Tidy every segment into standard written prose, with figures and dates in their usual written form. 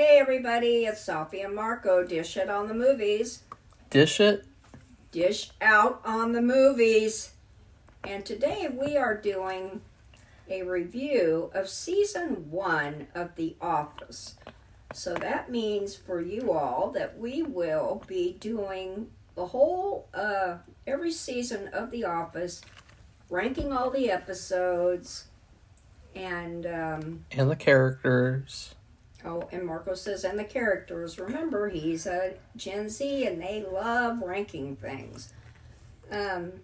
Hey everybody, it's Safi and Marco. Dish it on the movies. Dish it? Dish out on the movies. And today we are doing a review of season 1 of The Office. So that means for you all that we will be doing the whole, every season of The Office, ranking all the episodes, and the characters. Oh, and Marco says, and the characters. Remember, he's a Gen Z, and they love ranking things. And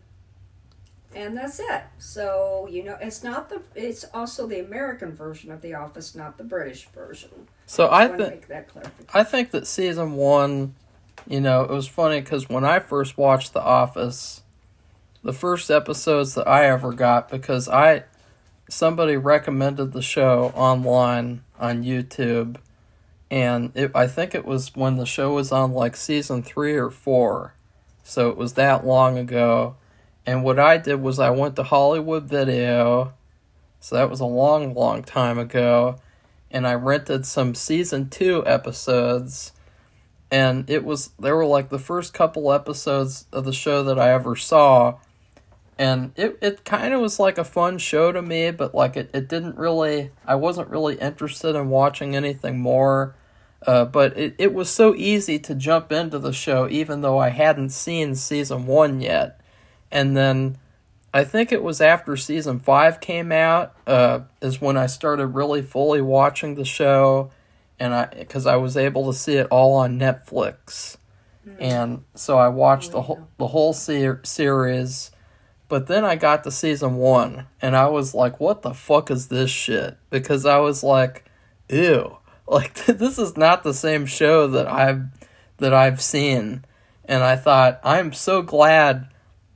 that's it. So, it's also the American version of The Office, not the British version. So I want to make that clarification. I think that season 1, it was funny because when I first watched The Office, the first episodes that I ever got, because somebody recommended the show online on YouTube, and I think it was when the show was on like season 3 or 4, so it was that long ago. And what I did was I went to Hollywood Video, so that was a long, long time ago, and I rented some season 2 episodes, and they were like the first couple episodes of the show that I ever saw. And it kind of was like a fun show to me, but like it didn't really, I wasn't really interested in watching anything more. But it was so easy to jump into the show even though I hadn't seen season 1 yet. And then I think it was after season 5 came out is when I started really fully watching the show, and because I was able to see it all on Netflix. And so I watched the whole series. But then I got to season 1, and I was like, what the fuck is this shit? Because I was like, ew. Like, this is not the same show that I've seen. And I thought, I'm so glad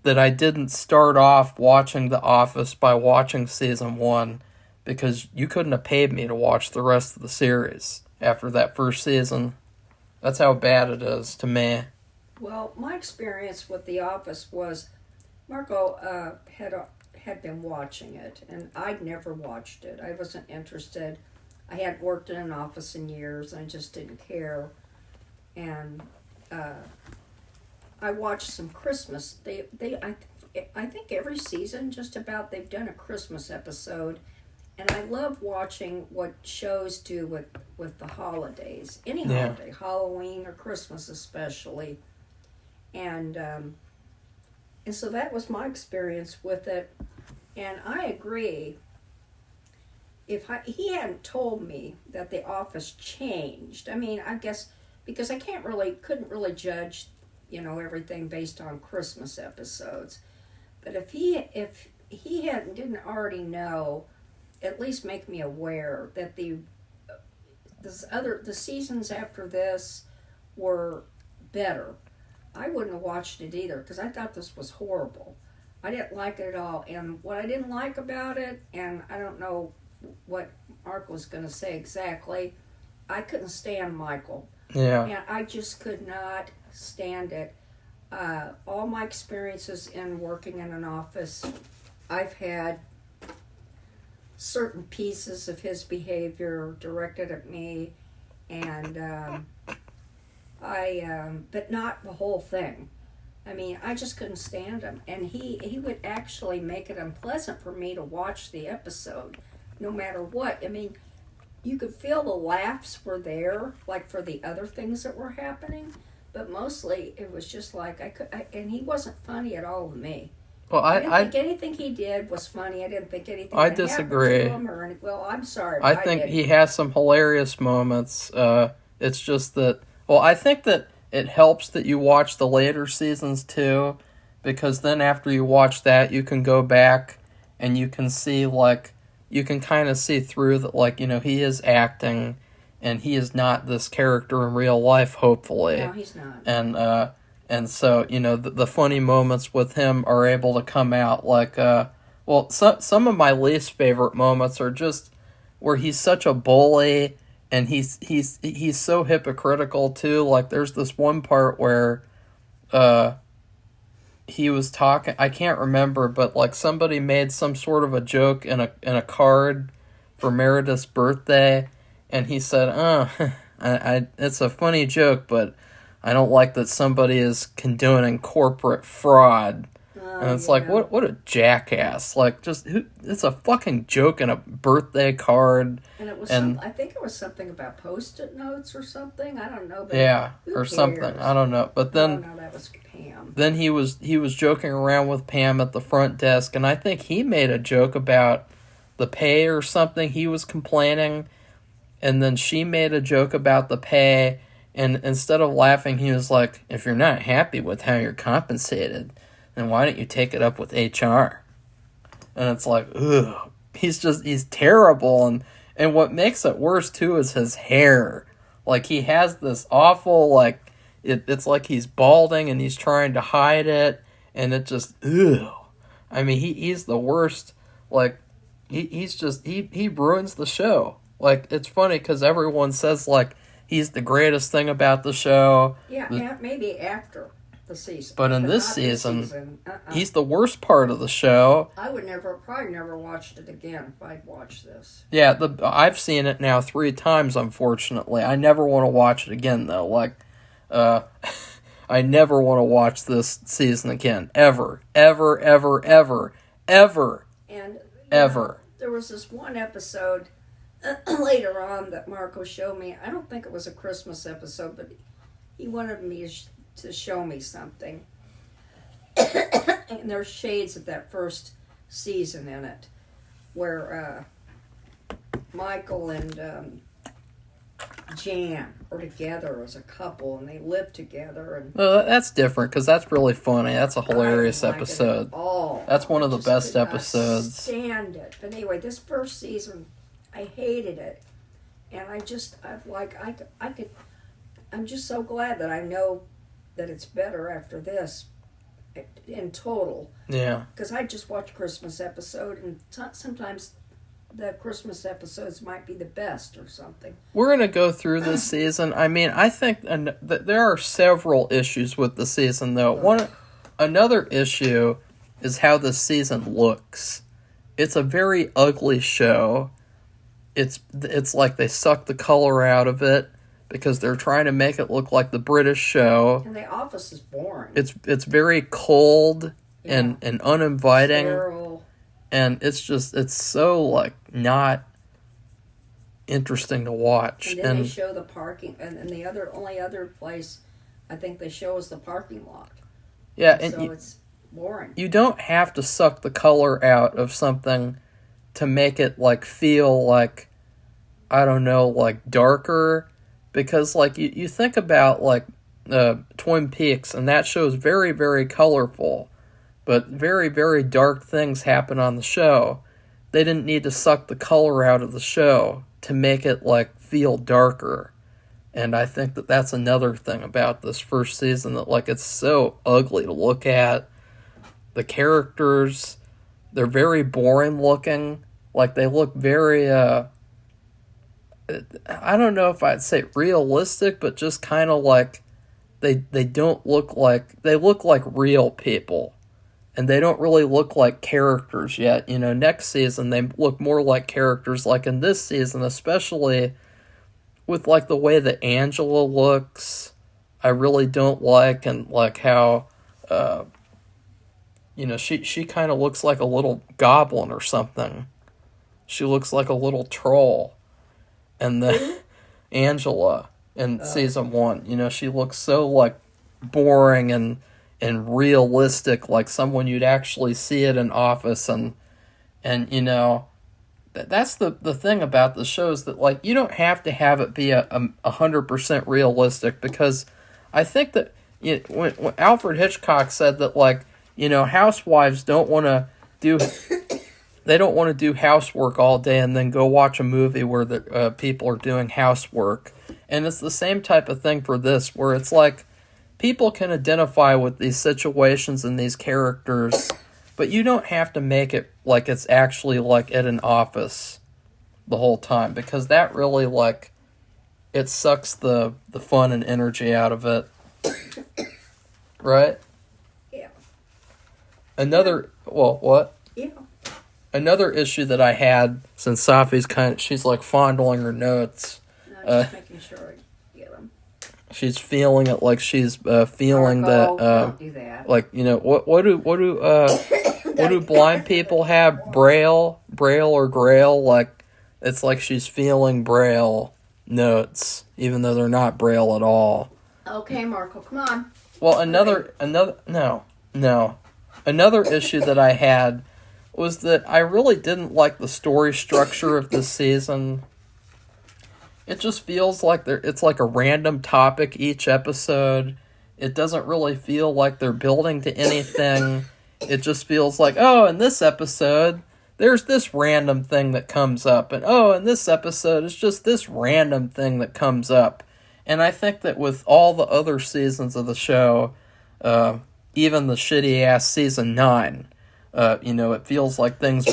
that I didn't start off watching The Office by watching season 1, because you couldn't have paid me to watch the rest of the series after that first season. That's how bad it is to me. Well, my experience with The Office was Marco had been watching it, and I'd never watched it. I wasn't interested. I hadn't worked in an office in years, and I just didn't care. And I watched some Christmas. I think every season, just about, they've done a Christmas episode, and I love watching what shows do with the holidays. Any holiday, Halloween or Christmas especially, and so that was my experience with it, and I agree. If he hadn't told me that The Office changed, I mean, I guess because I couldn't really judge, everything based on Christmas episodes. But if he didn't already know, at least make me aware that the seasons after this were better, I wouldn't have watched it either, because I thought this was horrible. I didn't like it at all. And what I didn't like about it, and I don't know what Mark was going to say exactly, I couldn't stand Michael. Yeah. And I just could not stand it. All my experiences in working in an office, I've had certain pieces of his behavior directed at me, and but not the whole thing. I mean, I just couldn't stand him, and he would actually make it unpleasant for me to watch the episode, no matter what. I mean, you could feel the laughs were there, like for the other things that were happening, but mostly it was just like and he wasn't funny at all to me. Well, I didn't think anything he did was funny. I didn't think anything I that disagree. happened to him well, I'm sorry. I think he has some hilarious moments. It's just that, well, I think that it helps that you watch the later seasons too, because then after you watch that, you can go back and you can see, like, you can kind of see through that, like, he is acting, and he is not this character in real life, hopefully. No, he's not. And so, the funny moments with him are able to come out, like, some of my least favorite moments are just where he's such a bully, and he's so hypocritical too. Like, there's this one part where he was talking, I can't remember, but like somebody made some sort of a joke in a card for Meredith's birthday, and he said, it's a funny joke, but I don't like that somebody is condoning corporate fraud. And it's like, what a jackass. Like, it's a fucking joke in a birthday card. And it was I think it was something about Post-it notes or something. I don't know. But yeah, or something. I don't know. But then... no, that was Pam. Then he was joking around with Pam at the front desk, and I think he made a joke about the pay or something. He was complaining, and then she made a joke about the pay, and instead of laughing, he was like, if you're not happy with how you're compensated, then why don't you take it up with HR? And it's like, ugh, he's terrible, and what makes it worse, too, is his hair. Like, he has this awful, like, it's like he's balding and he's trying to hide it, and it just, ugh. I mean, he's the worst. Like, he ruins the show. Like, it's funny because everyone says, like, he's the greatest thing about the show. Yeah, maybe after the season. But in this season he's the worst part of the show. I would probably never watched it again if I'd watched this. Yeah, I've seen it now 3 times, unfortunately. I never want to watch it again, though. Like, I never want to watch this season again. Ever. Ever, ever, ever. Ever. And ever. There was this one episode later on that Marco showed me. I don't think it was a Christmas episode, but he wanted me to show me something. And there's shades of that first season in it, where Michael and Jan are together as a couple, and they live together. And well, that's different because that's really funny. That's a hilarious episode. That's one of the best episodes. Stand it, but anyway, this first season, I hated it, and I'm just so glad that I know that it's better after this, in total. Yeah. Because I just watch Christmas episode, and sometimes the Christmas episodes might be the best or something. We're going to go through this season. I mean, I think there are several issues with the season, though. Another issue is how this season looks. It's a very ugly show. It's like they suck the color out of it because they're trying to make it look like the British show. And the office is boring. It's very cold and uninviting. Sterile. And it's so, like, not interesting to watch. And then they show the parking, and the only other place I think they show is the parking lot. Yeah, and so it's boring. You don't have to suck the color out of something to make it, like, feel like, I don't know, like, darker. Because, like, you think about, like, Twin Peaks, and that show is very, very colorful. But very, very dark things happen on the show. They didn't need to suck the color out of the show to make it, like, feel darker. And I think that's another thing about this first season, that, like, it's so ugly to look at. The characters, they're very boring looking. Like, they look very, I don't know if I'd say realistic, but just kind of like, they don't look like, they look like real people. And they don't really look like characters yet. You know, next season they look more like characters. Like in this season, especially with like the way that Angela looks, I really don't like. And like how, you know, she kind of looks like a little goblin or something. She looks like a little troll. And then Angela in season 1, you know, she looks so like boring and realistic, like someone you'd actually see at an office, and you know, that's the thing about the shows, that like you don't have to have it be 100% realistic, because I think that when Alfred Hitchcock said that, like, you know, housewives don't want to do they don't want to do housework all day and then go watch a movie where the people are doing housework, and it's the same type of thing for this, where it's like, people can identify with these situations and these characters, but you don't have to make it like it's actually like at an office the whole time, because that really, like, it sucks the fun and energy out of it. Right? Yeah. What? Yeah. Another issue that I had, since Safi's she's like fondling her notes. No, just making sure. Get them. She's feeling it like she's feeling Marco, that. don't do that. Like, you know, what do blind people have? Braille or Grail? Like, it's like she's feeling Braille notes, even though they're not Braille at all. Okay, Marco, come on. Well, another issue that I had was that I really didn't like the story structure of this season. It just feels like it's like a random topic each episode. It doesn't really feel like they're building to anything. It just feels like, oh, in this episode, there's this random thing that comes up. And, oh, in this episode, it's just this random thing that comes up. And I think that with all the other seasons of the show, even the shitty-ass season 9, it feels like things...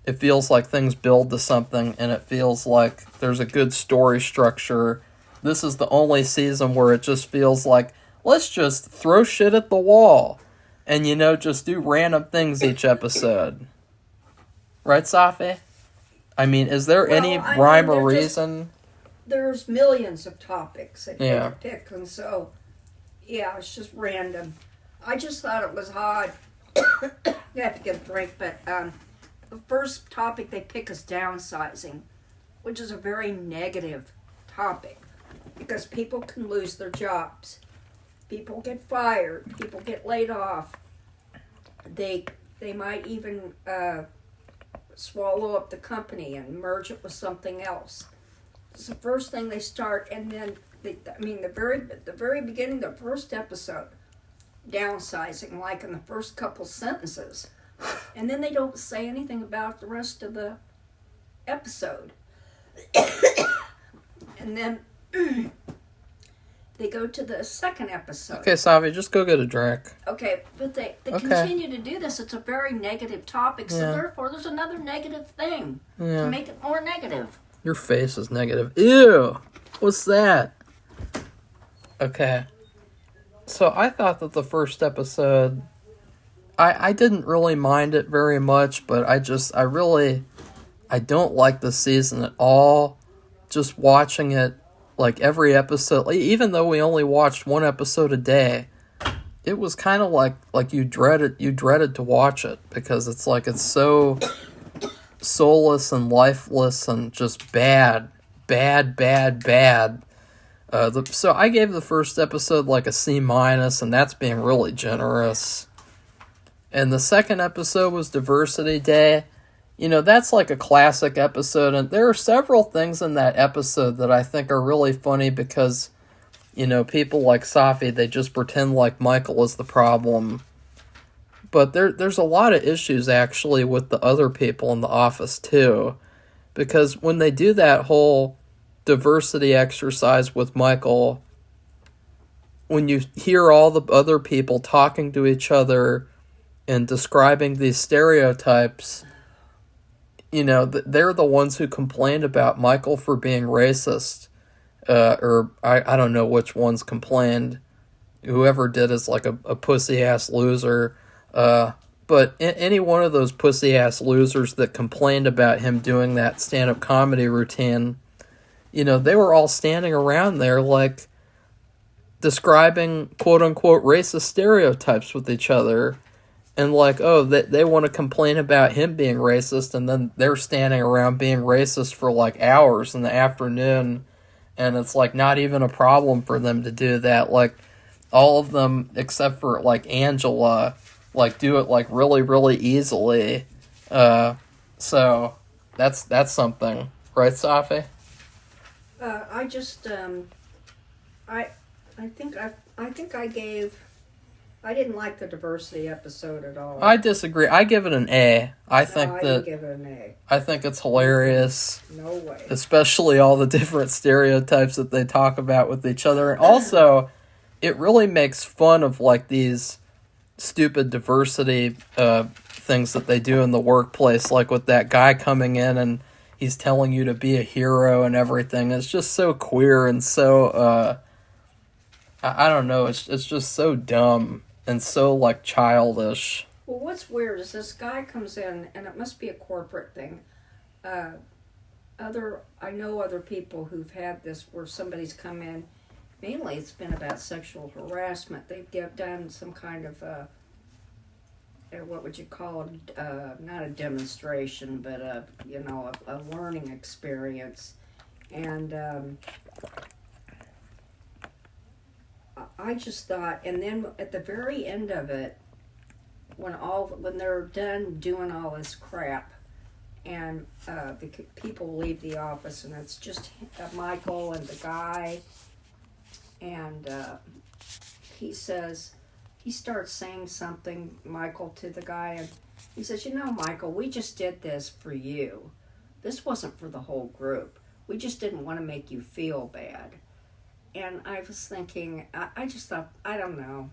It feels like things build to something, and it feels like there's a good story structure. This is the only season where it just feels like, let's just throw shit at the wall. And, just do random things each episode. Right, Safi? I mean, is there any rhyme or reason? There's millions of topics that you Yeah. can pick, and so, yeah, it's just random. I just thought it was odd. You have to get a drink, but the first topic they pick is downsizing, which is a very negative topic because people can lose their jobs. People get fired. People get laid off. They might even swallow up the company and merge it with something else. It's the first thing they start, and then the very beginning, the first episode, downsizing, like in the first couple sentences, and then they don't say anything about the rest of the episode, and then they go to the second episode. Okay, Safi, just go get a drink. Okay, but they continue to do this. It's a very negative topic, so therefore there's another negative thing to make it more negative. Your face is negative. Ew! What's that? Okay. So I thought that the first episode, I didn't really mind it very much, but I don't like the season at all. Just watching it, like every episode, even though we only watched one episode a day, it was kind of like you dreaded to watch it because it's like it's so soulless and lifeless and just bad. So I gave the first episode like a C-, and that's being really generous. And the second episode was Diversity Day. That's like a classic episode, and there are several things in that episode that I think are really funny because, people like Safi, they just pretend like Michael is the problem. But there's a lot of issues, actually, with the other people in the office, too. Because when they do that whole diversity exercise with Michael, when you hear all the other people talking to each other and describing these stereotypes, they're the ones who complained about Michael for being racist. Or I don't know which ones complained. Whoever did is like a pussy-ass loser. But any one of those pussy-ass losers that complained about him doing that stand-up comedy routine, they were all standing around there, like, describing quote-unquote racist stereotypes with each other. And, like, they want to complain about him being racist, and then they're standing around being racist for, like, hours in the afternoon. And it's, like, not even a problem for them to do that. Like, all of them, except for, like, Angela, like, do it, like, really, really easily. So, that's something. Right, Safi? I didn't like the diversity episode at all. I disagree. I give it an A. I didn't give it an A. I think it's hilarious. No way. Especially all the different stereotypes that they talk about with each other. And also, it really makes fun of, like, these stupid diversity things that they do in the workplace, like with that guy coming in and he's telling you to be a hero and everything. It's just so queer and so I don't know, it's just so dumb and so, like, childish. Well, what's weird is this guy comes in, and it must be a corporate thing, I know other people who've had this where somebody's come in. Mainly, it's been about sexual harassment. They've done some kind of what would you call it? Not a demonstration, but a learning experience. And I just thought, and then at the very end of it, when they're done doing all this crap, and the people leave the office, and it's just Michael and the guy, and he starts saying something, Michael, to the guy, and he says, Michael, we just did this for you. This wasn't for the whole group. We just didn't want to make you feel bad. And I was thinking, I just thought, I don't know.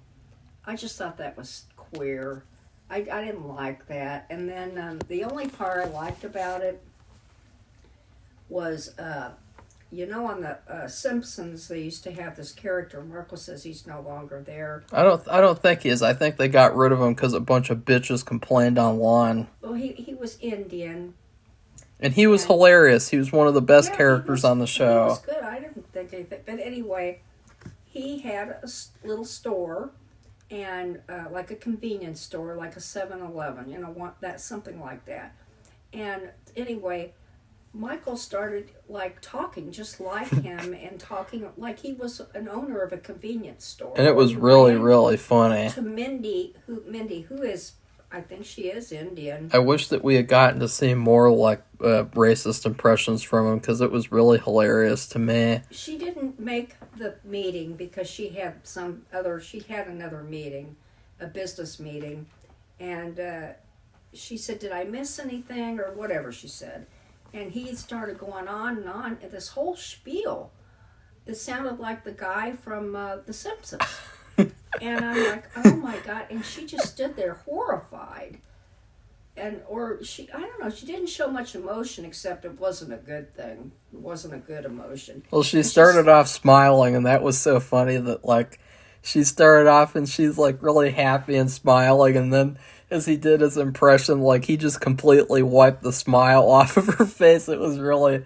I just thought that was queer. I didn't like that. And then the only part I liked about it was, on the Simpsons, they used to have this character. Marco says he's no longer there. I don't think he is. I think they got rid of him because a bunch of bitches complained online. Well, he was Indian. And he was hilarious. He was one of the best characters on the show. He was good. I didn't think anything. But anyway, he had a little store, and like a convenience store, like a 7-Eleven, something like that. And anyway, Michael started talking just like him and talking like he was an owner of a convenience store. And it was really, really funny. To Mindy, who is, I think she is Indian. I wish that we had gotten to see more racist impressions from him because it was really hilarious to me. She didn't make the meeting because she had another meeting, a business meeting, and she said, "Did I miss anything?" or whatever she said. And he started going on and on, and this whole spiel that sounded like the guy from The Simpsons. And I'm like, oh my God. And she just stood there horrified. I don't know, she didn't show much emotion, except it wasn't a good thing. It wasn't a good emotion. Well, she started off smiling, and that was so funny that, she started off and she's, really happy and smiling, and then as he did his impression, he just completely wiped the smile off of her face. It was really,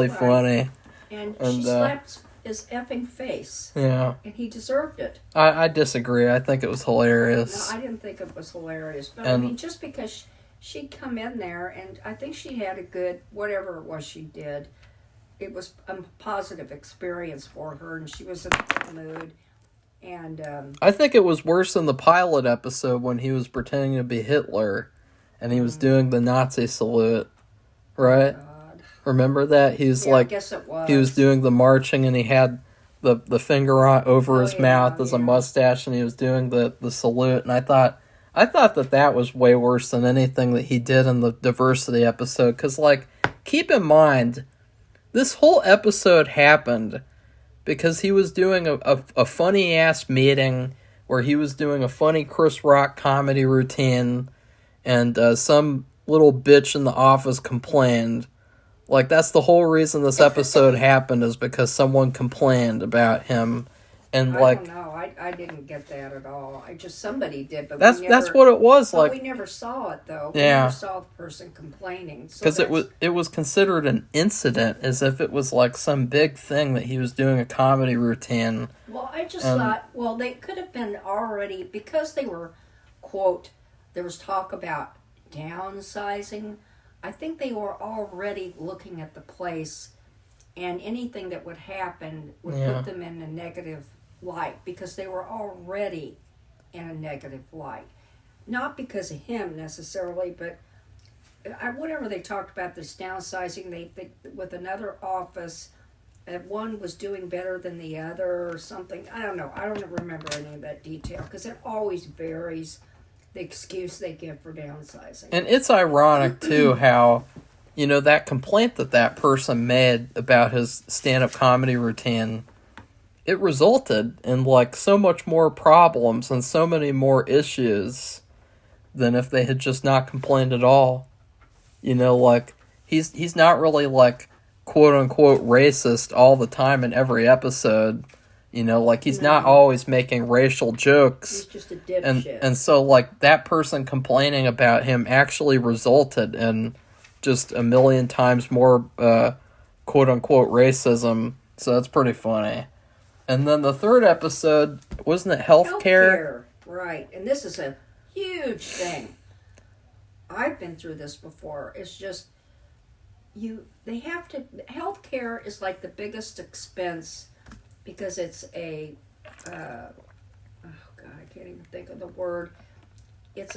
funny. And she slapped his effing face. Yeah. And he deserved it. I disagree. I think it was hilarious. No, I didn't think it was hilarious. But just because she'd come in there, and I think she had a good, whatever it was she did, it was a positive experience for her, and she was in a good mood. And I think it was worse than the pilot episode when he was pretending to be Hitler, and he was doing the Nazi salute, right? Remember that? I guess it was. He was doing the marching, and he had the finger over his mouth as a mustache, and he was doing the salute. And I thought that was way worse than anything that he did in the diversity episode. Because, keep in mind, this whole episode happened because he was doing a funny-ass meeting where he was doing a funny Chris Rock comedy routine, and some little bitch in the office complained. That's the whole reason this episode happened, is because someone complained about him. And I don't know. I didn't get that at all. Somebody did, but that's what it was. But we never saw it, though. Yeah. We never saw the person complaining. Because it was considered an incident, as if it was some big thing that he was doing a comedy routine. Well, I just thought, they could have been already, because they were, quote, there was talk about downsizing. I think they were already looking at the place, and anything that would happen would put them in a negative light, because they were already in a negative light. Not because of him necessarily, but whatever they talked about this downsizing, they with another office, one was doing better than the other or something. I don't know. I don't remember any of that detail, because it always varies, the excuse they give for downsizing. And it's ironic, too, how, that complaint that person made about his stand-up comedy routine, it resulted in, so much more problems and so many more issues than if they had just not complained at all. He's not really, quote-unquote racist all the time in every episode. He's not always making racial jokes. He's just a dipshit. And so, that person complaining about him actually resulted in, just a million times more quote unquote racism. So that's pretty funny. And then the third episode, wasn't it healthcare? Right. And this is a huge thing. I've been through this before. It's just healthcare is like the biggest expense because it's a I can't even think of the word. It's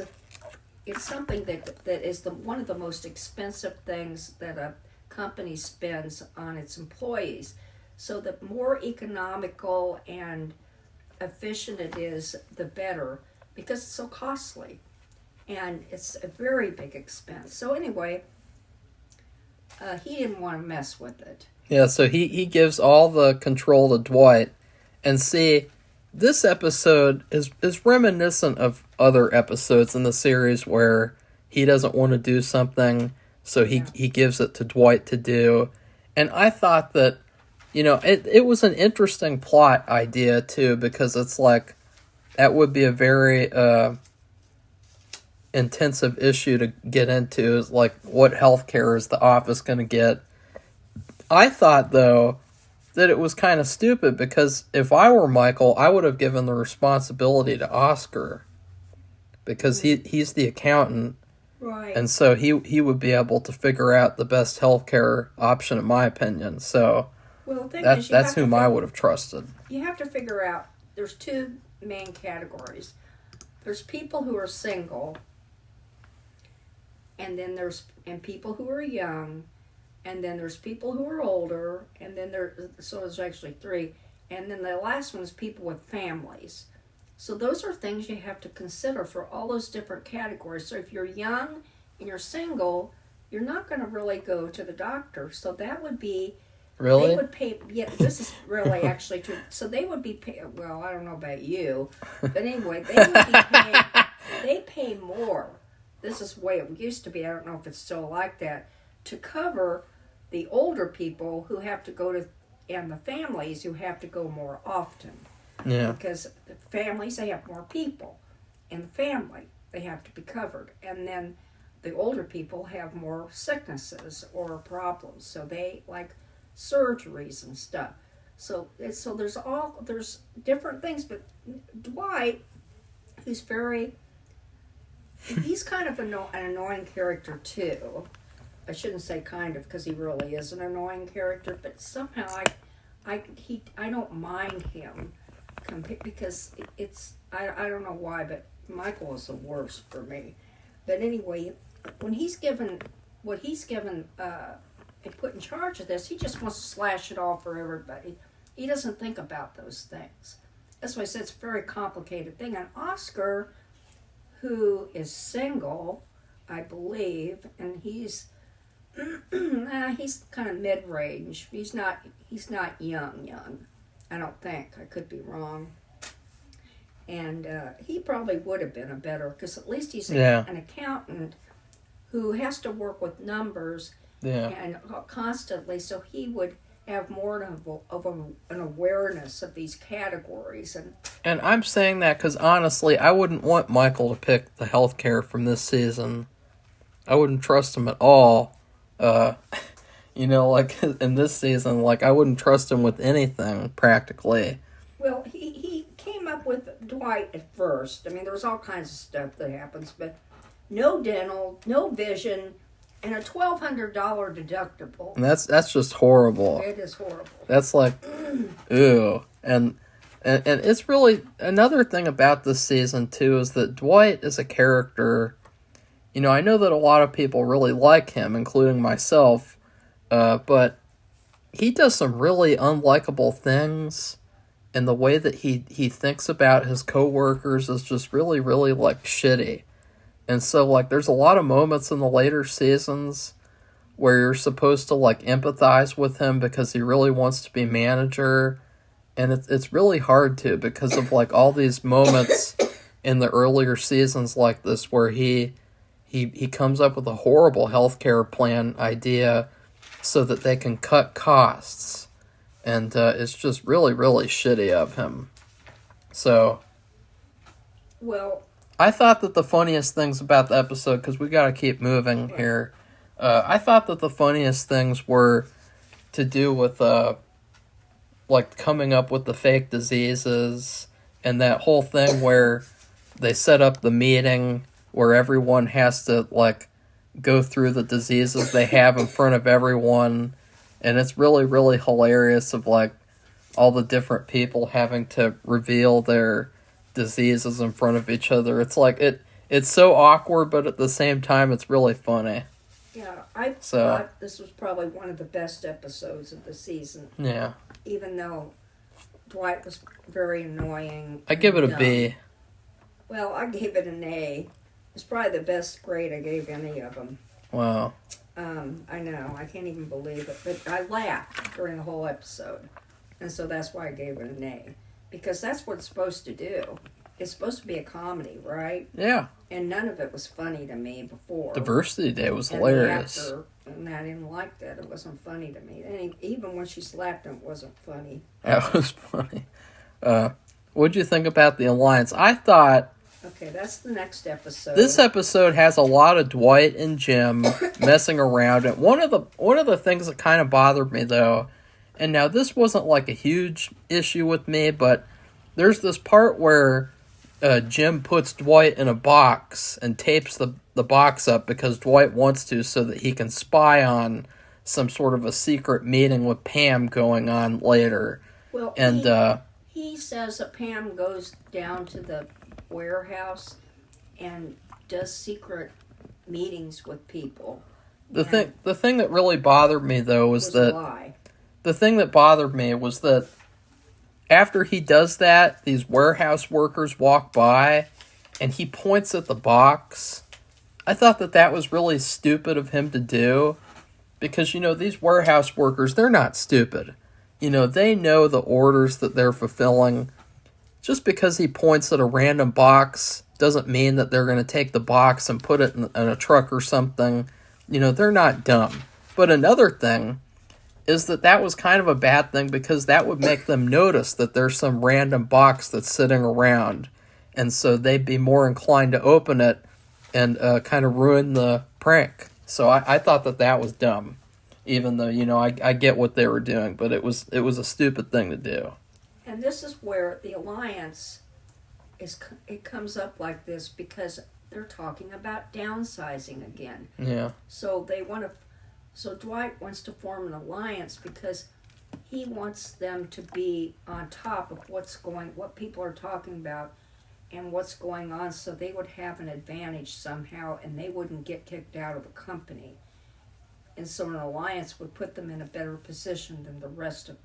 something that is one of the most expensive things that a company spends on its employees. So the more economical and efficient it is, the better, because it's so costly. And it's a very big expense. So anyway, he didn't want to mess with it. Yeah, so he gives all the control to Dwight. And see, this episode is reminiscent of other episodes in the series where he doesn't want to do something, so he gives it to Dwight to do. And I thought that, it was an interesting plot idea, too, because it's like, that would be a very intensive issue to get into, is like, what healthcare is the office going to get? I thought, though, that it was kind of stupid, because if I were Michael, I would have given the responsibility to Oscar, because he's the accountant, right? And so he would be able to figure out the best healthcare option, in my opinion. So that's whom I would have trusted. You have to figure out, there's two main categories. There's people who are single, and then there's people who are young, and then there's people who are older, and then so there's actually three, and then the last one is people with families. So those are things you have to consider for all those different categories. So if you're young and you're single, you're not going to really go to the doctor. So that would be... Really? They would pay... Yeah, this is really actually true. So they would be well, I don't know about you, but anyway, they would be paying... They pay more. This is the way it used to be. I don't know if it's still like that. To cover the older people who have to go to... And the families who have to go more often. Yeah. Because the families, they have more people. In the family, they have to be covered. And then the older people have more sicknesses or problems. So they like surgeries and stuff. So there's different things. But Dwight, he's kind of an annoying character too. I shouldn't say kind of, because he really is an annoying character. But somehow I don't mind him. Because I don't know why, but Michael is the worst for me. But anyway, when he's given and put in charge of this, he just wants to slash it all for everybody. He doesn't think about those things. That's why I said it's a very complicated thing. And Oscar, who is single, I believe, and he's kind of mid-range. He's not young. I don't think. I could be wrong. And he probably would have been a better, because at least he's an accountant who has to work with numbers and constantly, so he would have more of an awareness of these categories. And I'm saying that because, honestly, I wouldn't want Michael to pick the healthcare from this season. I wouldn't trust him at all. Like in this season, like I wouldn't trust him with anything practically. Well, he came up with Dwight at first. I mean, there's all kinds of stuff that happens, but no dental, no vision, and a $1,200 deductible. And that's just horrible. It is horrible. That's like, ew. And it's really another thing about this season too is that Dwight is a character. I know that a lot of people really like him, including myself. But he does some really unlikable things, and the way that he thinks about his coworkers is just really, really, like, shitty. And so, like, there's a lot of moments in the later seasons where you're supposed to, like, empathize with him because he really wants to be manager, and it's really hard to, because of, like, all these moments in the earlier seasons like this where he comes up with a horrible healthcare plan idea so that they can cut costs. And it's just really, really shitty of him. So, well, I thought that the funniest things about the episode, because we got to keep moving here, I thought that the funniest things were to do with like coming up with the fake diseases and that whole thing where they set up the meeting where everyone has to like go through the diseases they have in front of everyone, and it's really really hilarious of like all the different people having to reveal their diseases in front of each other. It's like it's so awkward, but at the same time it's really funny. Yeah, I thought this was probably one of the best episodes of the season. Yeah. Even though Dwight was very annoying. I give it a dumb. B. Well, I gave it an A. It's probably the best grade I gave any of them. Wow. I know, I can't even believe it, but I laughed during the whole episode. And so that's why I gave it an A. Because that's what it's supposed to do. It's supposed to be a comedy, right? Yeah. And none of it was funny to me before. Diversity Day was and hilarious. And I didn't like that. It wasn't funny to me. And even when she slapped him, it wasn't funny. That was funny. What'd you think about the Alliance? I thought... Okay, that's the next episode. This episode has a lot of Dwight and Jim messing around. And one of the things that kind of bothered me, though, and now this wasn't like a huge issue with me, but there's this part where Jim puts Dwight in a box and tapes the box up because Dwight wants to so that he can spy on some sort of a secret meeting with Pam going on later. Well, and he says that Pam goes down to the warehouse and does secret meetings with people. The thing that really bothered me though was that the thing that bothered me was that after he does that, these warehouse workers walk by and he points at the box. I thought that was really stupid of him to do because, these warehouse workers, they're not stupid. They know the orders that they're fulfilling. Just because he points at a random box doesn't mean that they're going to take the box and put it in a truck or something. They're not dumb. But another thing is that was kind of a bad thing because that would make them notice that there's some random box that's sitting around. And so they'd be more inclined to open it and kind of ruin the prank. So I thought that was dumb. Even though, I get what they were doing. But it was a stupid thing to do. And this is where the Alliance it comes up like this because they're talking about downsizing again. Yeah. So Dwight wants to form an alliance because he wants them to be on top of what people are talking about and what's going on, so they would have an advantage somehow and they wouldn't get kicked out of the company. And so an alliance would put them in a better position than the rest of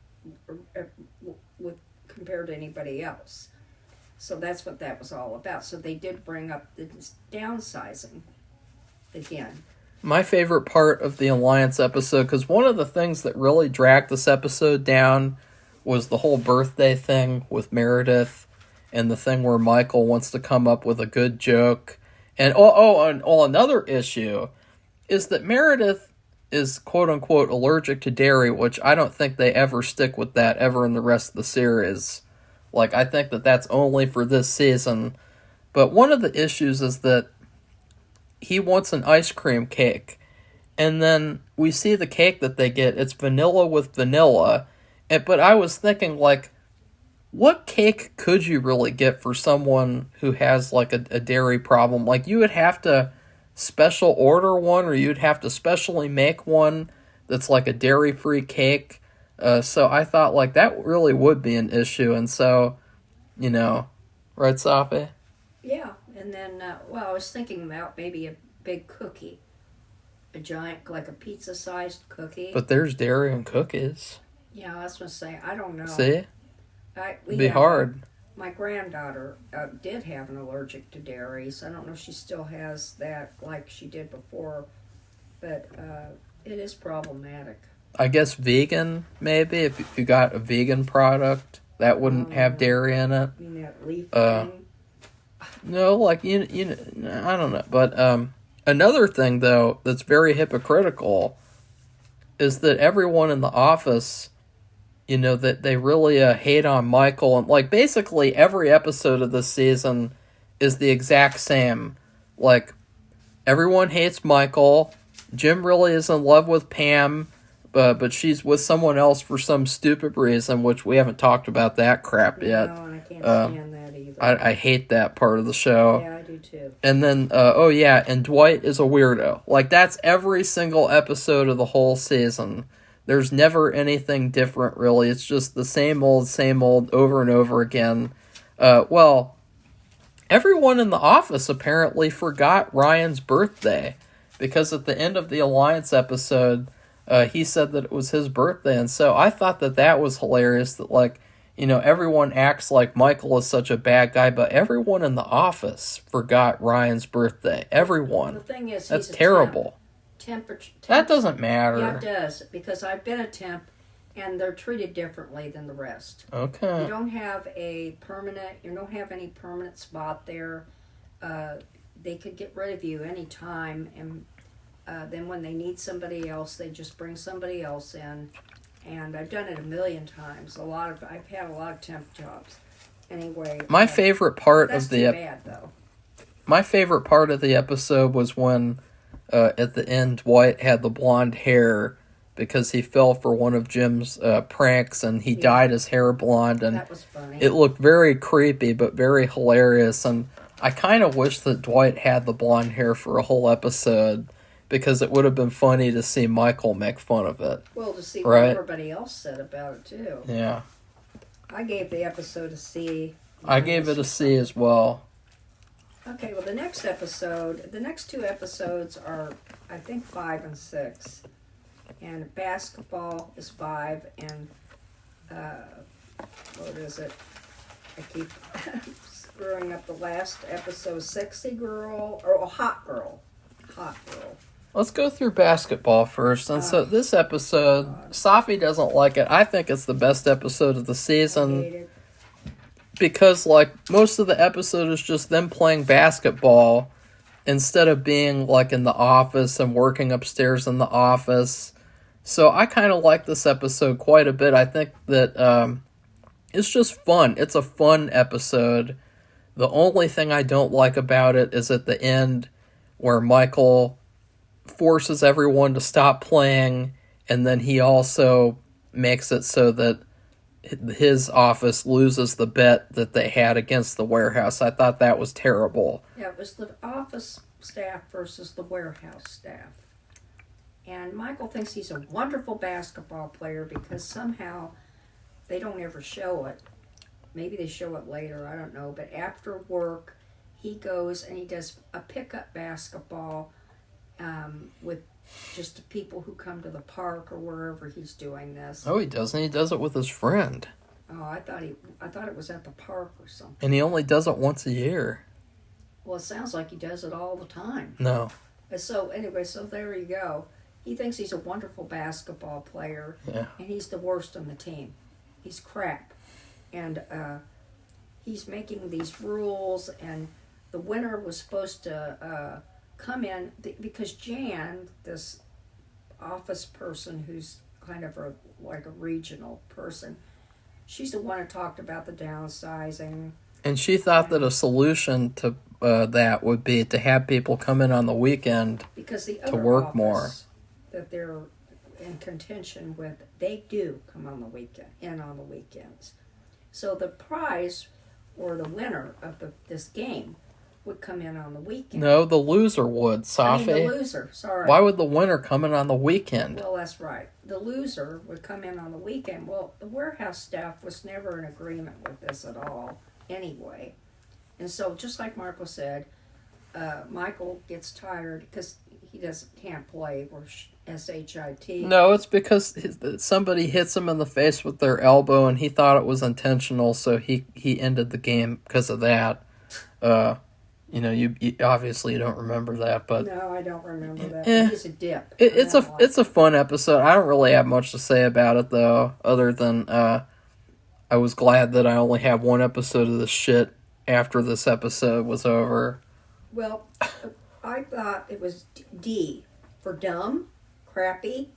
compared to anybody else. So that's what that was all about. So they did bring up this downsizing again. My favorite part of the Alliance episode, because one of the things that really dragged this episode down was the whole birthday thing with Meredith and the thing where Michael wants to come up with a good joke. And another issue is that Meredith is quote-unquote allergic to dairy, which I don't think they ever stick with that ever in the rest of the series. Like, I think that's only for this season. But one of the issues is that he wants an ice cream cake. And then we see the cake that they get. It's vanilla with vanilla. But I was thinking, like, what cake could you really get for someone who has, like, a dairy problem? Like, you would have to special order one, or you'd have to specially make one that's like a dairy-free cake. So I thought, like, that really would be an issue. And so, right, Safi? Yeah, and then, I was thinking about maybe a big cookie. A giant, like a pizza-sized cookie. But there's dairy in cookies. Yeah, I was going to say, I don't know. See? It'd be hard. My granddaughter did have an allergic to dairy, so I don't know if she still has that like she did before, but it is problematic. I guess vegan, maybe, if you got a vegan product that wouldn't have dairy in it. You mean that leaf thing? No, like, I don't know. But another thing, though, that's very hypocritical is that everyone in the office, that they really hate on Michael. And, like, basically every episode of this season is the exact same. Like, everyone hates Michael. Jim really is in love with Pam, but she's with someone else for some stupid reason, which we haven't talked about that crap yet. No, and I can't stand that either. I hate that part of the show. Yeah, I do too. And then, and Dwight is a weirdo. Like, that's every single episode of the whole season. There's never anything different, really. It's just the same old, over and over again. Everyone in the office apparently forgot Ryan's birthday. Because at the end of the Alliance episode, he said that it was his birthday. And so I thought that was hilarious that, like, everyone acts like Michael is such a bad guy, but everyone in the office forgot Ryan's birthday. Everyone. The thing is, that's terrible. Temp. That doesn't matter. Yeah, it does, because I've been a temp, and they're treated differently than the rest. Okay. You don't have any permanent spot there. They could get rid of you anytime, and then when they need somebody else, they just bring somebody else in. And I've done it a million times. I've had a lot of temp jobs. Anyway, my favorite part that's of the too bad, though. My favorite part of the episode was when at the end Dwight had the blonde hair because he fell for one of Jim's pranks, and he dyed his hair blonde, and that was funny. It looked very creepy but very hilarious. And I kind of wish that Dwight had the blonde hair for a whole episode, because it would have been funny to see Michael make fun of it. Well, to see what everybody else said about it, too. Yeah. I gave the episode a C. I gave it a C as well. Okay, well, the next two episodes are, I think, 5 and 6. And basketball is 5, and, what is it? I keep screwing up the last episode. Sexy Girl, or Hot Girl. Hot Girl. Let's go through basketball first. And so this episode, Safi doesn't like it. I think it's the best episode of the season. Because, like, most of the episode is just them playing basketball instead of being, like, in the office and working upstairs in the office. So I kind of like this episode quite a bit. I think that it's just fun. It's a fun episode. The only thing I don't like about it is at the end where Michael forces everyone to stop playing, and then he also makes it so that his office loses the bet that they had against the warehouse. I thought that was terrible. Yeah, it was the office staff versus the warehouse staff. And Michael thinks he's a wonderful basketball player because somehow they don't ever show it. Maybe they show it later, I don't know. But after work, he goes and he does a pickup basketball with just the people who come to the park or wherever he's doing this. Oh, he doesn't. He does it with his friend. Oh, I thought it was at the park or something. And he only does it once a year. Well, it sounds like he does it all the time. No. So there you go. He thinks he's a wonderful basketball player. Yeah. And he's the worst on the team. He's crap. And he's making these rules, and the winner was supposed to come in because Jan, this office person who's kind of like a regional person, she's the one who talked about the downsizing. And she thought that a solution to that would be to have people come in on the weekend because the to work more. That they're in contention with, they do come on the weekends. So the prize or the winner of this game would come in on the weekend. No, the loser would, Safi. The loser, sorry. Why would the winner come in on the weekend? Well, that's right. The loser would come in on the weekend. Well, the warehouse staff was never in agreement with this at all anyway. And so, just like Marco said, Michael gets tired because he can't play, or S-H-I-T. No, it's because somebody hits him in the face with their elbow, and he thought it was intentional, so he ended the game because of that. You obviously don't remember that, but no, I don't remember that. He's a dip. It's a fun episode. I don't really have much to say about it though, other than I was glad that I only had one episode of this shit after this episode was over. Well, I thought it was D for dumb, crappy.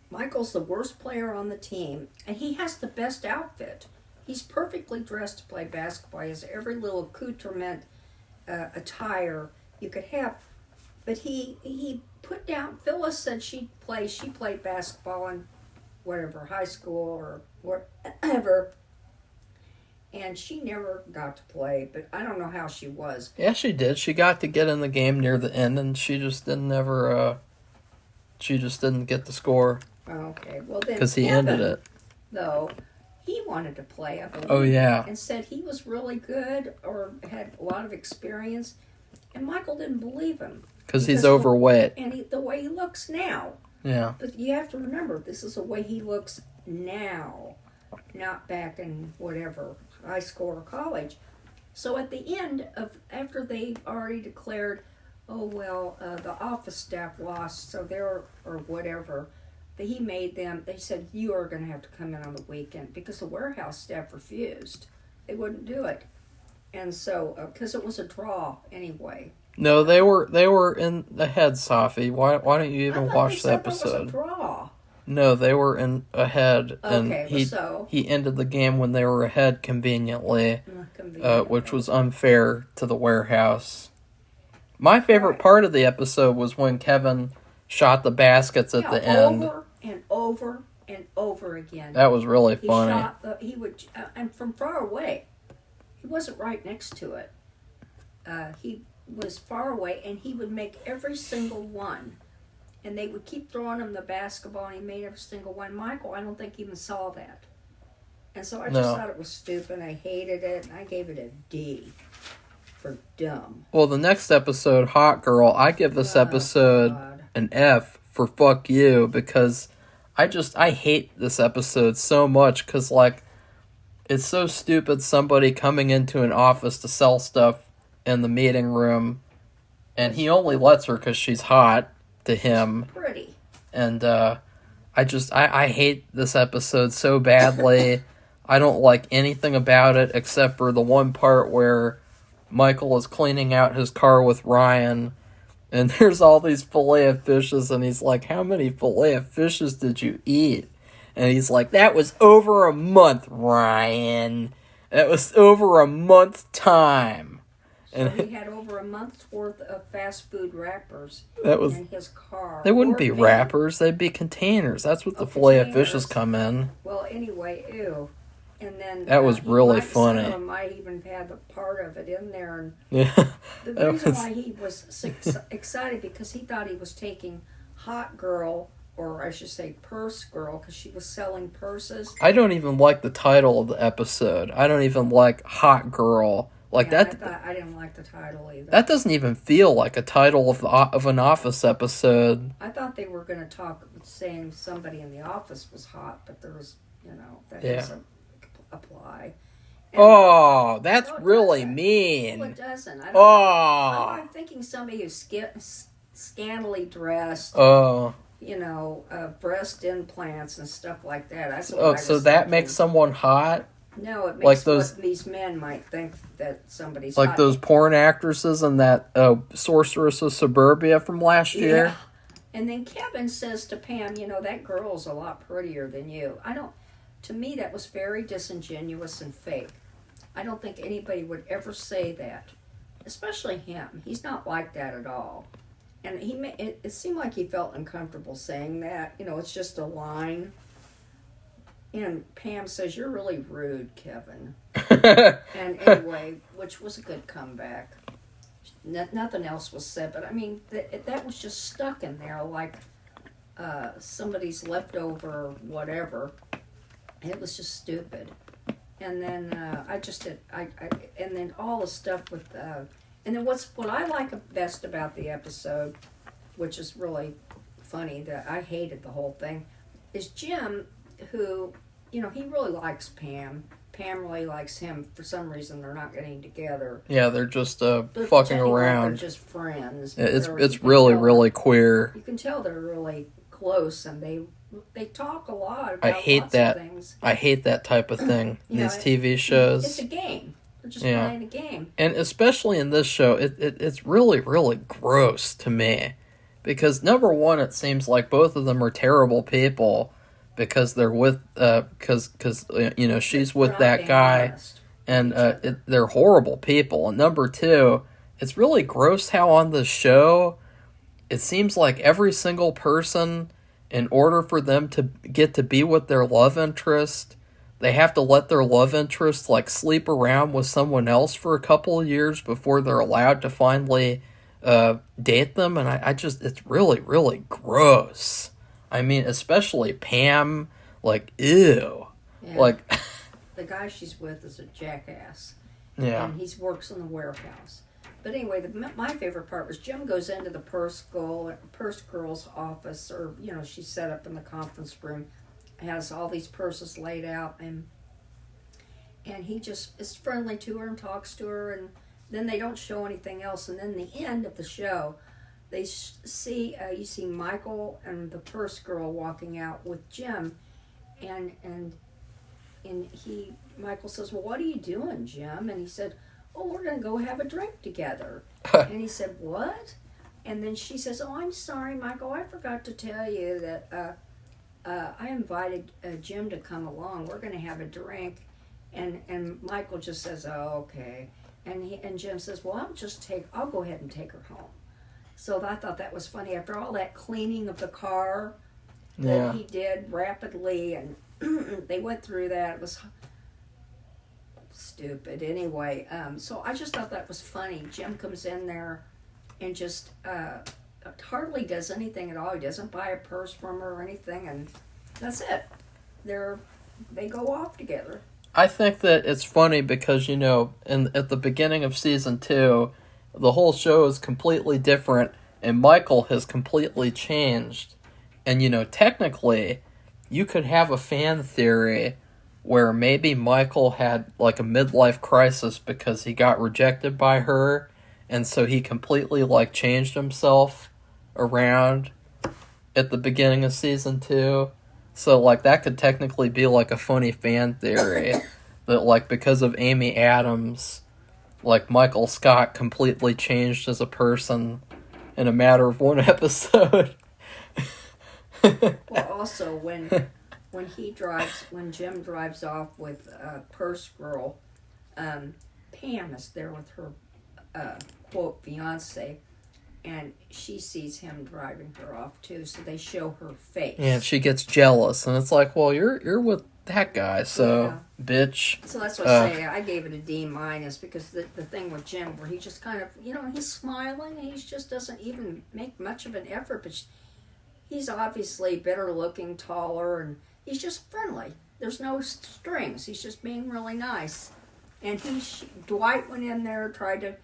Michael's the worst player on the team, and he has the best outfit. He's perfectly dressed to play basketball. He has every little accoutrement, attire you could have But he put down. Phyllis said she played basketball in whatever high school or whatever, and she never got to play. But I don't know how she was. Yeah, she did. She got to get in the game near the end, and she just didn't ever. She just didn't get the score. Okay, well then because he Kevin, ended it. Though he wanted to play, I believe. Oh yeah. And said he was really good or had a lot of experience, and Michael didn't believe him Because he's overweight. And the way he looks now. Yeah. But you have to remember, this is the way he looks now, not back in whatever high school or college. So at the end of after they already declared, oh well, the office staff lost, so they're or whatever. He made them, they said, you are going to have to come in on the weekend because the warehouse staff refused. They wouldn't do it. And so, because it was a draw anyway. No, they were in the head, Safi. Why don't you even watch the episode? It was a draw. No, they were in ahead, and Okay, he ended the game when they were ahead conveniently, which was unfair to the warehouse. My favorite part of the episode was when Kevin shot the baskets at the end. Over and over and over again. That was really funny. He would, and from far away. He wasn't right next to it. He was far away, and he would make every single one. And they would keep throwing him the basketball, and he made every single one. Michael, I don't think even saw that. And so I just thought it was stupid. I hated it, and I gave it a D for dumb. Well, the next episode, Hot Girl, I give this episode an F for fuck you, because I hate this episode so much, because, like, it's so stupid somebody coming into an office to sell stuff in the meeting room, and he only lets her because she's hot to him. She's pretty. And I hate this episode so badly. I don't like anything about it except for the one part where Michael is cleaning out his car with Ryan, and there's all these fillet of fishes, and he's like, how many fillet of fishes did you eat? And he's like, that was over a month, Ryan. That was over a month's time. So he had over a month's worth of fast food wrappers in his car. They wouldn't be wrappers, they'd be containers. That's what the fillet of fishes come in. Well, anyway, ew. And then that was really funny. Some of them might even have a part of it in there. And yeah. The reason why he was excited because he thought he was taking Hot Girl, or I should say Purse Girl, because she was selling purses. I don't even like the title of the episode. I don't even like Hot Girl. Like that. I didn't like the title either. That doesn't even feel like a title of an Office episode. I thought they were going to saying somebody in the office was hot, but there was, that doesn't apply. And that's really mean. Well, it doesn't. I'm thinking somebody who's scantily dressed. Breast implants and stuff like that. So that makes someone hot? No, it makes what these men might think that somebody's like hot. Those porn actresses and that Sorceress of Suburbia from last year. Yeah. And then Kevin says to Pam, that girl's a lot prettier than you. To me, that was very disingenuous and fake. I don't think anybody would ever say that, especially him. He's not like that at all. And it seemed like he felt uncomfortable saying that. It's just a line. And Pam says, you're really rude, Kevin. And anyway, which was a good comeback. Nothing else was said, but I mean, that was just stuck in there like somebody's leftover whatever. It was just stupid. And then and then all the stuff with, and then what I like best about the episode, which is really funny, that I hated the whole thing, is Jim, who, he really likes Pam. Pam really likes him. For some reason, they're not getting together. Yeah, they're just fucking around. They're just friends. Yeah, it's really, really queer. You can tell they're really close, and they talk a lot about lots of things. I hate that type of thing in these TV shows. It's a game. They're just playing a game. And especially in this show, it's really, really gross to me. Because, number one, it seems like both of them are terrible people. Because they're with, she's with that guy, and they're horrible people. And number two, it's really gross how on the show it seems like every single person, in order for them to get to be with their love interest, they have to let their love interest like sleep around with someone else for a couple of years before they're allowed to finally date them. And I just, it's really, really gross. I mean, especially Pam, like, ew. Yeah. Like, the guy she's with is a jackass. yeah. And he works in the warehouse. But anyway, my favorite part was Jim goes into the purse girl's office, or, you know, she's set up in the conference room, has all these purses laid out, and he just is friendly to her and talks to her, and then they don't show anything else. And then the end of the show, they see you see Michael and the purse girl walking out with Jim, and Michael says, "Well, what are you doing, Jim?" And he said, "Oh, we're going to go have a drink together." And he said, "What?" And then she says, "Oh, I'm sorry, Michael. I forgot to tell you that I invited Jim to come along. We're going to have a drink." And Michael just says, "Oh, okay." And Jim says, "Well, I'll go ahead and take her home." So I thought that was funny. After all that cleaning of the car that he did rapidly, and they went through that. It was stupid. Anyway, so I just thought that was funny. Jim comes in there and just hardly does anything at all. He doesn't buy a purse from her or anything, and that's it. They go off together. I think that it's funny because, you know, at the beginning of season 2, the whole show is completely different, and Michael has completely changed. And, you know, technically, you could have a fan theory where maybe Michael had like a midlife crisis because he got rejected by her, and so he completely like changed himself around at the beginning of season 2. So like that could technically be like a funny fan theory that like because of Amy Adams, like Michael Scott completely changed as a person in a matter of one episode. Well, also when Jim drives off with Purse Girl, Pam is there with her quote fiance, and she sees him driving her off too. So they show her face. Yeah, and she gets jealous, and it's like, well, you're with that guy, so bitch. So that's what I say. I gave it a D- because the thing with Jim, where he just kind of, you know, he's smiling, and he just doesn't even make much of an effort, but he's obviously better looking, taller, and he's just friendly. There's no strings. He's just being really nice. And Dwight went in there, tried to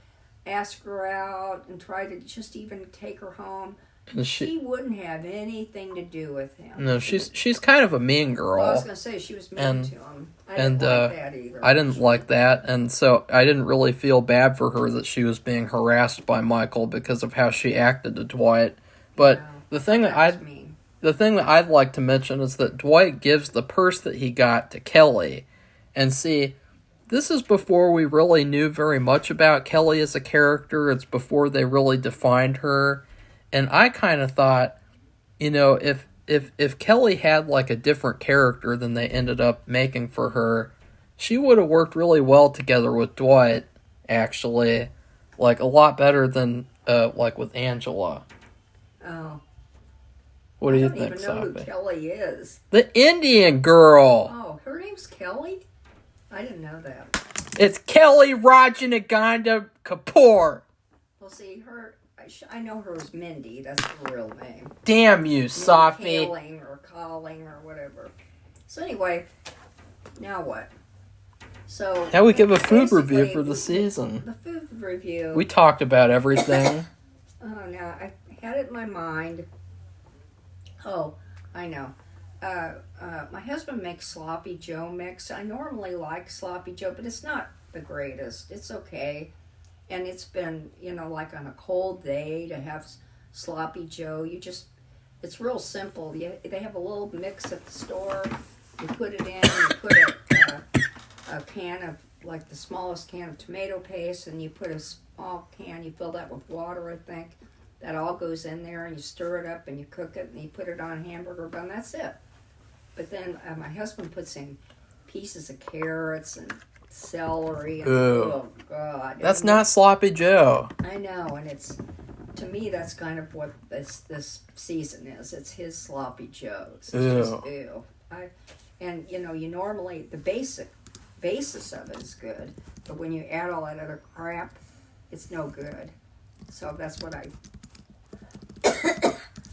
ask her out, and tried to just even take her home. She wouldn't have anything to do with him. No, she's kind of a mean girl. Well, I was going to say, she was mean to him. I didn't like that either. I didn't like that, and so I didn't really feel bad for her that she was being harassed by Michael because of how she acted to Dwight. But the thing that I'd like to mention is that Dwight gives the purse that he got to Kelly. And see, this is before we really knew very much about Kelly as a character. It's before they really defined her. And I kind of thought, you know, if Kelly had like a different character than they ended up making for her, she would have worked really well together with Dwight, actually. Like, a lot better than, like, with Angela. Oh. What do you think, Safi? I don't even know Safi? who Kelly is. The Indian girl! Oh, her name's Kelly? I didn't know that. It's Kelly Rajanaganda Kapoor. Well, see, I know her as Mindy. That's her real name. Damn you, Safi. Kaling or Calling or whatever. So anyway, now what? So Now we give a food review for the season. The food review. We talked about everything. Oh, now I had it in my mind. Oh, I know. My husband makes Sloppy Joe mix. I normally like Sloppy Joe, but it's not the greatest. It's okay. And it's been, you know, like on a cold day to have Sloppy Joe. It's real simple. They have a little mix at the store. You put it in, you put a can of, like the smallest can of tomato paste, and you put a small can, you fill that with water, I think. That all goes in there, and you stir it up, and you cook it, and you put it on a hamburger bun. That's it. But then my husband puts in pieces of carrots and celery. And, oh, God. That's not Sloppy Joe. I know, and it's to me, that's kind of what this season is. It's his sloppy joes. It's Ew. just, ew. And you know, you normally the basis of it is good, but when you add all that other crap, it's no good. So that's what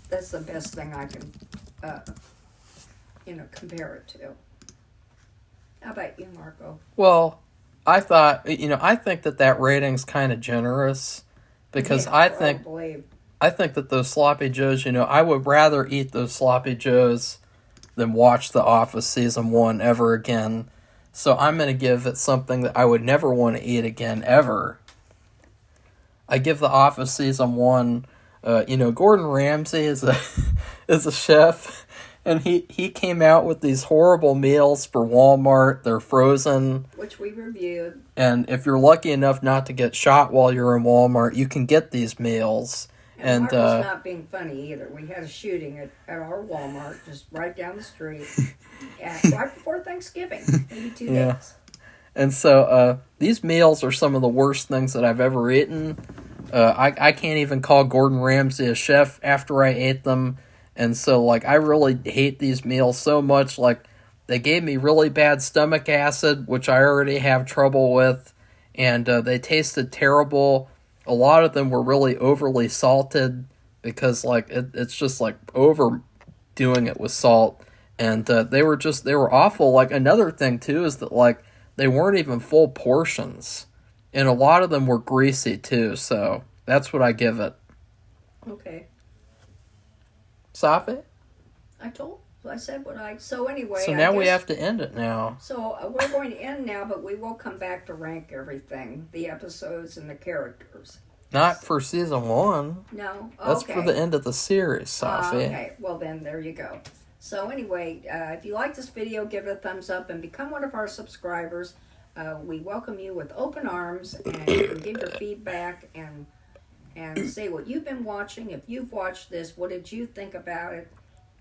that's the best thing I can, compare it to. How about you, Marco? Well, I think that rating's kind of generous because Yeah, I think that those sloppy joes, I would rather eat those sloppy joes than watch The Office season 1 ever again. So I'm going to give it something that I would never want to eat again ever. I give The Office season 1, Gordon Ramsay is a chef, and he came out with these horrible meals for Walmart. They're frozen, which we reviewed. And if you're lucky enough not to get shot while you're in Walmart, you can get these meals. And Marco's not being funny either. We had a shooting at our Walmart just right down the street right before Thanksgiving, maybe 2 days. And so these meals are some of the worst things that I've ever eaten. I can't even call Gordon Ramsay a chef after I ate them. And so, I really hate these meals so much. They gave me really bad stomach acid, which I already have trouble with. And they tasted terrible. A lot of them were really overly salted because, it's just, overdoing it with salt. And they were awful. Another thing, too, is that, they weren't even full portions. And a lot of them were greasy, too. So, that's what I give it. Okay. Safi? I said what so anyway. So now we have to end it now. So we're going to end now, but we will come back to rank everything, the episodes and the characters. Not for season 1. No? Okay. That's for the end of the series, Safi. Okay, well then, there you go. So anyway, if you like this video, give it a thumbs up and become one of our subscribers. We welcome you with open arms, and you can give your feedback and say what you've been watching. If you've watched this, what did you think about it?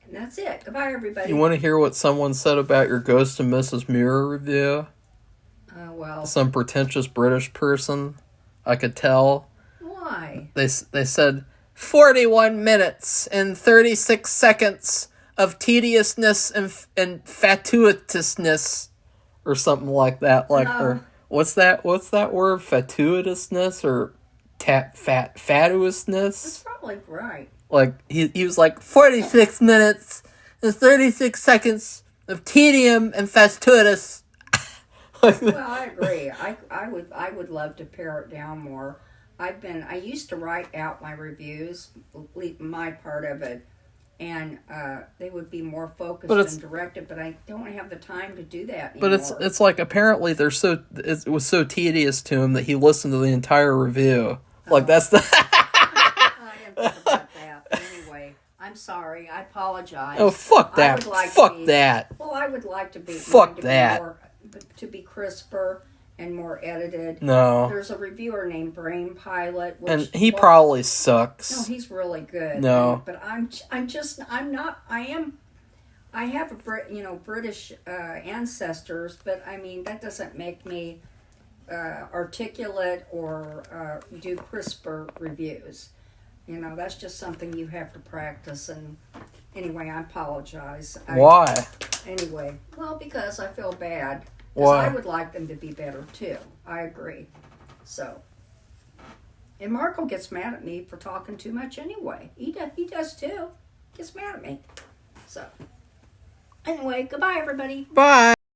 And that's it. Goodbye, everybody. You want to hear what someone said about your Ghost and Mrs. Muir review? Well. Some pretentious British person. I could tell. Why? They said, 41 minutes and 36 seconds of tediousness and fatuitousness. Or something like that. Or what's that word? Fatuitousness or fatuousness? That's probably right. He was 46 minutes and 36 seconds of tedium and fastidious. Well, I agree. I would love to pare it down more. I used to write out my reviews, my part of it, and they would be more focused and directed, but I don't have the time to do that anymore. But it's apparently it was so tedious to him that he listened to the entire review. That's the... I didn't think about that. Anyway, I'm sorry. I apologize. Oh, fuck that. Fuck that. Well, I would like to be... Fuck that. To be crisper and more edited. No. There's a reviewer named Brain Pilot, and he probably sucks. No, he's really good. No. But I have British ancestors, but I mean, that doesn't make me articulate or do crisper reviews. That's just something you have to practice. And anyway, I apologize. Why? Anyway, well, because I feel bad. Why? I would like them to be better too. I agree. So, and Marco gets mad at me for talking too much anyway. He does too. Gets mad at me. So, anyway, goodbye, everybody. Bye.